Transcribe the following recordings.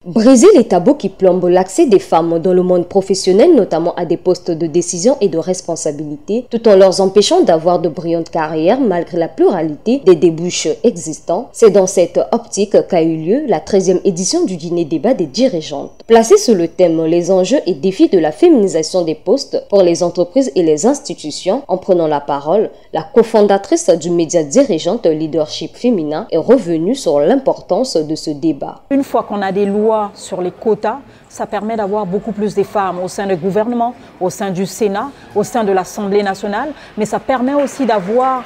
Briser les tabous qui plombent l'accès des femmes dans le monde professionnel, notamment à des postes de décision et de responsabilité, tout en leur empêchant d'avoir de brillantes carrières malgré la pluralité des débouches existants. C'est dans cette optique qu'a eu lieu la 13e édition du dîner débat des dirigeantes. Placée sous le thème « Les enjeux et défis de la féminisation des postes pour les entreprises et les institutions », en prenant la parole, la cofondatrice du média dirigeante Leadership Féminin est revenue sur l'importance de ce débat. Une fois qu'on a des lois sur les quotas, ça permet d'avoir beaucoup plus de femmes au sein du gouvernement, au sein du Sénat, au sein de l'Assemblée nationale, mais ça permet aussi d'avoir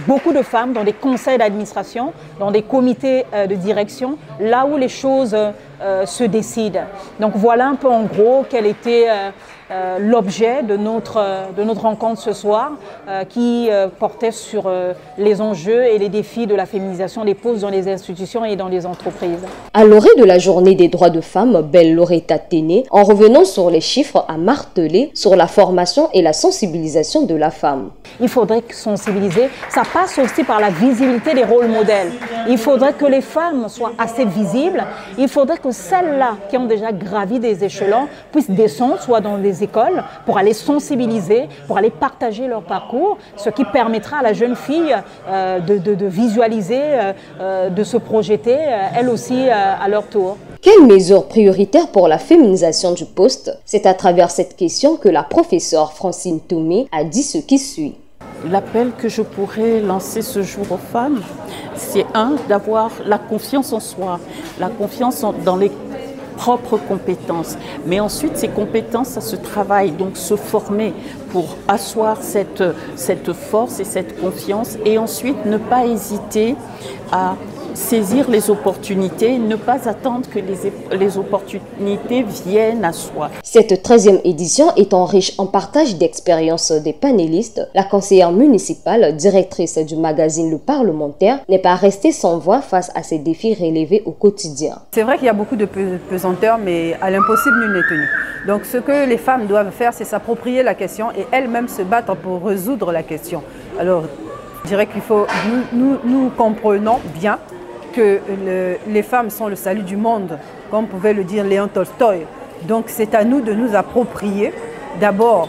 beaucoup de femmes dans des conseils d'administration, dans des comités de direction, là où les choses se décident. Donc voilà un peu en gros quel était l'objet de notre rencontre ce soir qui portait sur les enjeux et les défis de la féminisation des postes dans les institutions et dans les entreprises. À l'orée de la journée des droits de femmes, Belle Loretta Téné, en revenant sur les chiffres, a martelé sur la formation et la sensibilisation de la femme. Il faudrait sensibiliser, ça passe aussi par la visibilité des rôles modèles. Il faudrait que les femmes soient assez visibles, il faudrait que celles-là qui ont déjà gravi des échelons puissent descendre, soit dans des écoles, pour aller sensibiliser, pour aller partager leur parcours, ce qui permettra à la jeune fille de visualiser, de se projeter, elle aussi à leur tour. Quelles mesures prioritaires pour la féminisation du poste? C'est à travers cette question que la professeure Francine Thomé a dit ce qui suit. L'appel que je pourrais lancer ce jour aux femmes, c'est d'avoir la confiance en soi, la confiance dans les propres compétences. Mais ensuite, ces compétences, ça se travaille, donc se former pour asseoir cette force et cette confiance. Et ensuite, ne pas hésiter à saisir les opportunités, ne pas attendre que les opportunités viennent à soi. Cette 13e édition étant riche en partage d'expériences des panélistes, la conseillère municipale, directrice du magazine Le Parlementaire, n'est pas restée sans voix face à ces défis relevés au quotidien. C'est vrai qu'il y a beaucoup de pesanteur, mais à l'impossible, nul n'est tenu. Donc ce que les femmes doivent faire, c'est s'approprier la question et elles-mêmes se battre pour résoudre la question. Alors, je dirais qu'il faut, nous comprenons bien que les femmes sont le salut du monde, comme pouvait le dire Léon Tolstoï. Donc c'est à nous de nous approprier d'abord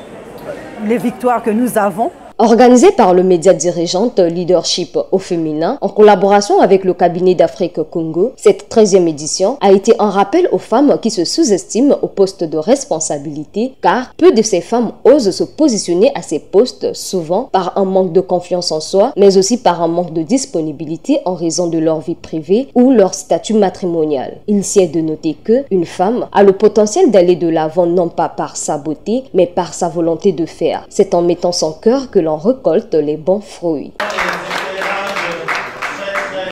les victoires que nous avons. Organisée par le média dirigeante Leadership au féminin, en collaboration avec le cabinet d'Afrique Congo, cette 13e édition a été un rappel aux femmes qui se sous-estiment au poste de responsabilité, car peu de ces femmes osent se positionner à ces postes, souvent par un manque de confiance en soi, mais aussi par un manque de disponibilité en raison de leur vie privée ou leur statut matrimonial. Il s'y est de noter qu'une femme a le potentiel d'aller de l'avant non pas par sa beauté, mais par sa volonté de faire. C'est en mettant son cœur que l'on récolte les bons fruits.